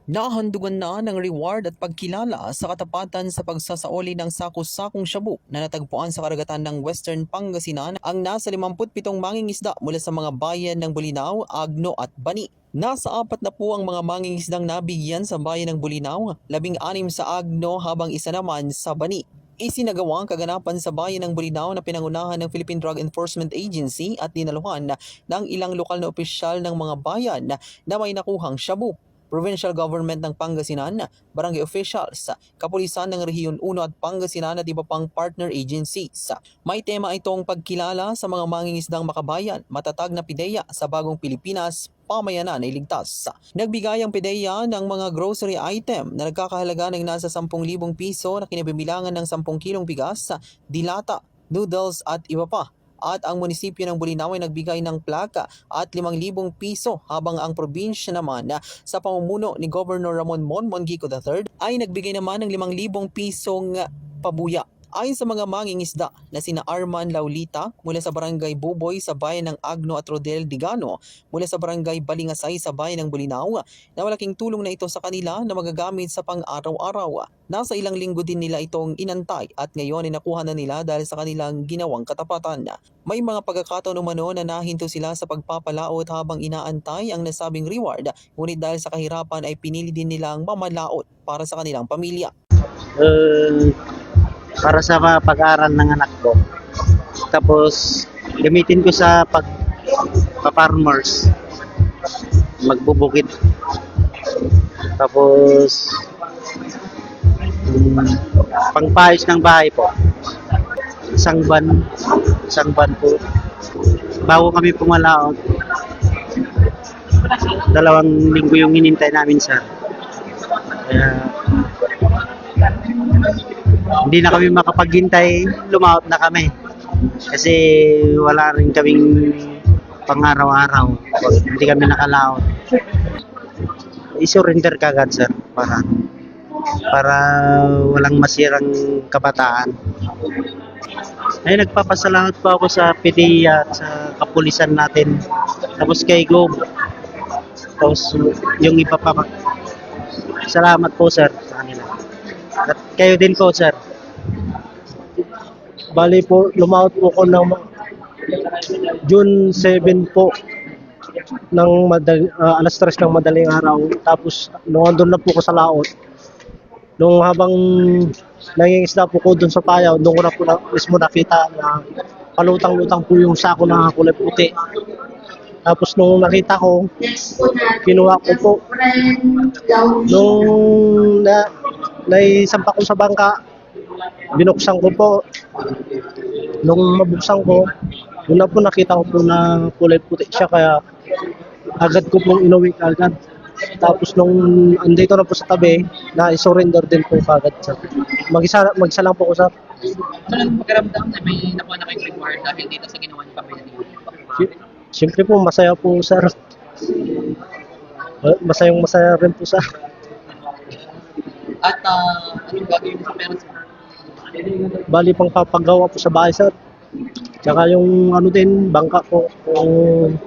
Nahandugan na ng reward at pagkilala sa katapatan sa pagsasaoli ng sako-sakong shabu na natagpuan sa karagatan ng Western Pangasinan ang nasa 57 mangingisda mula sa mga bayan ng Bulinaw, Agno at Bani. Nasa 4 na po ang mga mangingisdang nabigyan sa bayan ng Bulinaw, 16 sa Agno habang isa naman sa Bani. Isinagawa ang kaganapan sa bayan ng Bulinaw na pinangunahan ng Philippine Drug Enforcement Agency at dinaluhan ng ilang lokal na opisyal ng mga bayan na may nakuhang shabu. Provincial Government ng Pangasinan, Barangay Officials, Kapulisan ng Rehiyon 1 at Pangasinan at iba pang partner agencies. May tema itong pagkilala sa mga mangingisdang makabayan, matatag na pideya sa bagong Pilipinas, pamayanan ay ligtas. Nagbigay ang pideya ng mga grocery item na nagkakahalaga ng nasa 10,000 piso na kinabibilangan ng 10 kilong bigas, dilata, noodles at iba pa. At ang munisipyo ng Bulinaw ay nagbigay ng plaka at 5,000 piso habang ang probinsya naman sa pamumuno ni Governor Ramon Monmon Gico III ay nagbigay naman ng 5,000 pisong pabuya. Ayon sa mga mangingisda na sina Arman Laulita mula sa Barangay Buboy sa bayan ng Agno at Rodel Digano mula sa Barangay Balingasay sa bayan ng Bulinaw, na malaking tulong na ito sa kanila na magagamit sa pang-araw-araw. Nasa ilang linggo din nila itong inantay at ngayon ay nakuha na nila dahil sa kanilang ginawang katapatan. May mga pagkakataon umano na nahinto sila sa pagpapalaot habang inaantay ang nasabing reward, ngunit dahil sa kahirapan ay pinili din nilang mamalaot para sa kanilang pamilya. Para sa pag-aaral ng anak ko. Tapos gamitin ko sa pag-farmers, magbubukid. Tapos pangpayos ng bahay po. Isang ban po. Bago kami pumalaot, 2 linggo yung hinintay namin, sir. Kaya hindi na kami makapaghintay, lumaot na kami. Kasi wala rin kaming pang-araw-araw. Hindi kami nakalaot. I-surrender kagad, sir, para walang masirang kabataan. Ay, nagpapasalamat po ako sa PDEA at sa kapulisan natin. Tapos kay Go. Tapos yung iba pa. Salamat po, sir, sa kanila. At kayo din po, sir. Bali po, lumaot po ko ng June 7 po ng alas 3 ng madaling araw. Tapos nung andun na po ko sa laot, nung habang nangingisda po ko dun sa payaw, doon ko na po mismo nakita na palutang-lutang po yung sako na kulay puti. Tapos nung nakita ko, kinuha ko po. Nung naisampa ko sa bangka, binuksan ko po. Nung mabuksan ko, doon na po nakita ko po na kulay puti siya, kaya agad ko pong inuwi agad. Tapos nung andito na po sa tabi, na-surrender din po agad. Mag-isa lang po ko sa... Ano lang magkaramdam na may nakuha na kayong reward dahil dito sa ginawa niyo pamilya? Siyempre po, masaya po, sir. Masaya rin po, sir. At anong gagawin mo sa parents mo? Bali pang papagawa po sa bahay, sir. Tsaka yung bangka po, kung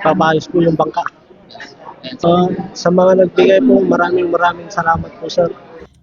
papayos po yung bangka. Sa mga nagbigay po, maraming salamat po, sir.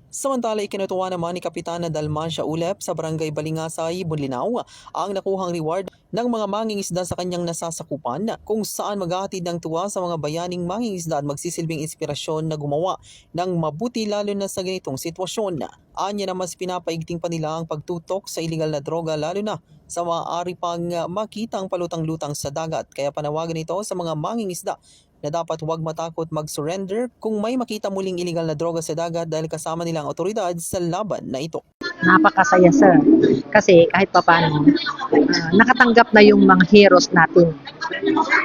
Samantala, ikinutuwa naman ni Kapitana Dalmacia Ulep sa Barangay Balingasay, Bulinaw ang nakuhang reward ng mga mangingisda sa kanyang nasasakupan, kung saan maghahatid ng tuwa sa mga bayaning mangingisda at magsisilbing inspirasyon na gumawa ng mabuti lalo na sa ganitong sitwasyon. Anya na mas pinapaigting pa nila ang pagtutok sa iligal na droga lalo na sa maaari pang makita ang palutang-lutang sa dagat, kaya panawagan ito sa mga mangingisda na dapat huwag matakot mag-surrender kung may makita muling iligal na droga sa dagat dahil kasama nilang otoridad sa laban na ito. Napakasaya, sir. Kasi kahit papaano, nakatanggap na yung mga heroes natin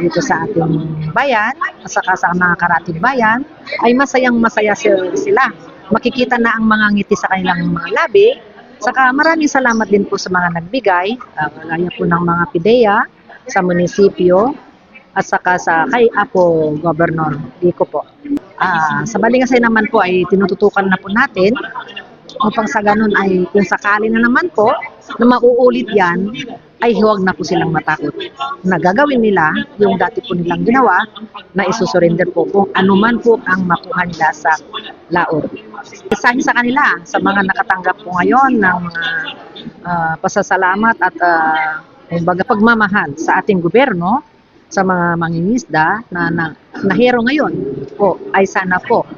dito sa ating bayan, at saka sa mga karatig bayan, ay masayang-masaya sila. Makikita na ang mga ngiti sa kanilang mga labi. Saka maraming salamat din po sa mga nagbigay, gaya po ng mga PDEA, sa munisipyo, at saka sa kay Apo Governor Gico po. Sa Balingasay naman po ay tinututukan na po natin upang sa ganun ay kung sakali na naman po na mauulit yan, ay huwag na po silang matakot. Nagagawin nila yung dati po nilang ginawa na isusurrender po kung anuman po ang makuha nila sa laot. Isahin sa kanila, sa mga nakatanggap po ngayon ng pasasalamat at kumbaga pagmamahal sa ating gobyerno, sa mga mangingisda na hero ngayon po, ay sana po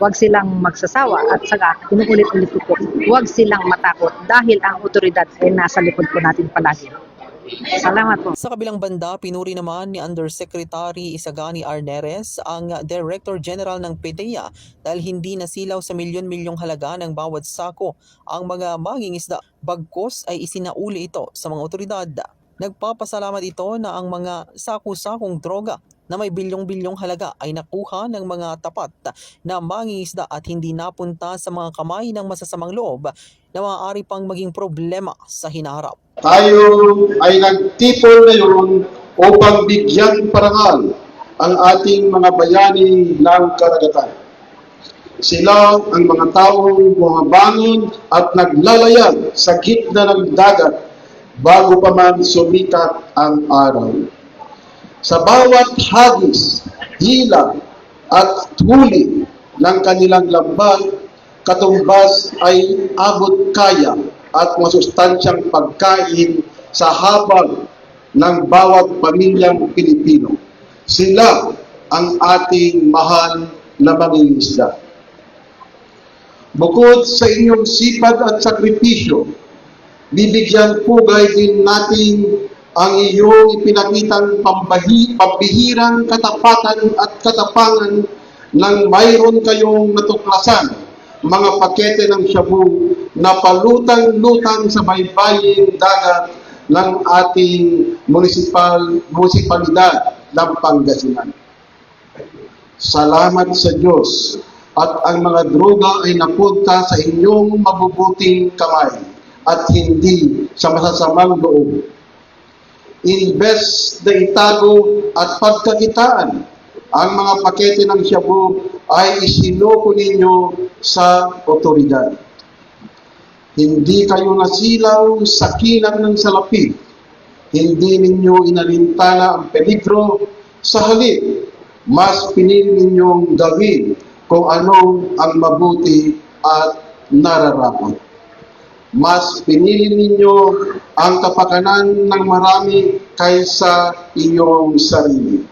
huwag silang magsasawa at saka inuulit-ulit ko po, huwag silang matakot dahil ang otoridad ay nasa likod po natin palagi. Salamat po. Sa kabilang banda, pinuri naman ni Undersecretary Isagani Arneres ang Director General ng PDEA dahil hindi nasilaw sa milyon-milyong halaga ng bawat sako ang mga mangingisda, bagkos ay isinauli ito sa mga otoridad. Nagpapasalamat ito na ang mga saku-sakong droga na may bilyong-bilyong halaga ay nakuha ng mga tapat na mangingisda at hindi napunta sa mga kamay ng masasamang loob na maaari pang maging problema sa hinaharap. Tayo ay nagtipon ngayon upang bigyan parangal ang ating mga bayani ng karagatan. Sila ang mga taong bumabangon at naglalayag sa gitna ng dagat bago pa man sumikat ang araw. Sa bawat hagis, hila at huli ng kanilang lambat, katumbas ay abot kaya at masustansyang pagkain sa habag ng bawat pamilyang Pilipino. Sila ang ating mahal na mangingisda. Bukod sa inyong sipag at sakripisyo, bibigyan pugay din natin ang iyong ipinakitang pambihirang katapatan at katapangan nang mayroon kayong natuklasan mga pakete ng shabu na palutang-lutang sa baybaying dagat ng ating munisipalidad ng Pangasinan. Salamat sa Diyos at ang mga droga ay napunta sa inyong mabubuting kamay at hindi sa masasamang loob. Imbes na itago at pagkakitaan ang mga pakete ng shabu ay isinuko ninyo sa otoridad. Hindi kayo nasilaw sa kinang ng salapi. Hindi ninyo inalintana ang peligro. Sa halip, mas pinili ninyong gawin kung anong ang mabuti at nararapat. Mas pinili ninyo ang kapakanan ng marami kaysa inyong sarili.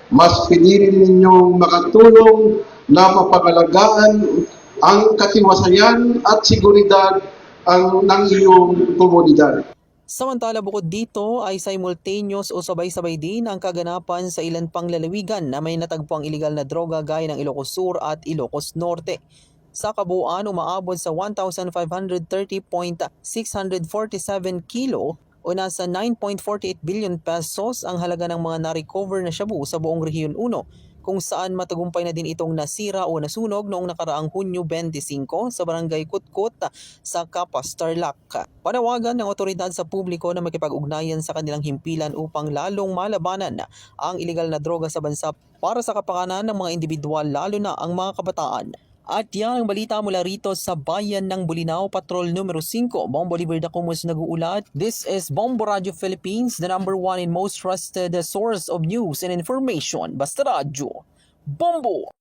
Mas pinili ninyong makatulong na mapangalagaan ang katiwasayan at seguridad ng iyong komunidad. Samantala bukod dito ay simultaneous o sabay-sabay din ang kaganapan sa ilan pang lalawigan na may natagpuang iligal na droga gaya ng Ilocos Sur at Ilocos Norte. Sa kabuuan, umaabot sa 1,530.647 kilo o nasa 9.48 billion pesos ang halaga ng mga na-recover na shabu sa buong Rehiyon 1, kung saan matagumpay na din itong nasira o nasunog noong nakaraang Hunyo 25 sa Barangay Kutkut sa Capas, Tarlac. Panawagan ng otoridad sa publiko na makipag-ugnayan sa kanilang himpilan upang lalong malabanan ang iligal na droga sa bansa para sa kapakanan ng mga individual, lalo na ang mga kabataan. At yan ang balita mula rito sa bayan ng Bolinao, Patrol numero 5. Bombo Libre Dacumus nag-uulat. This is Bombo Radio Philippines, the #1 and most trusted source of news and information. Basta Radio. Bombo!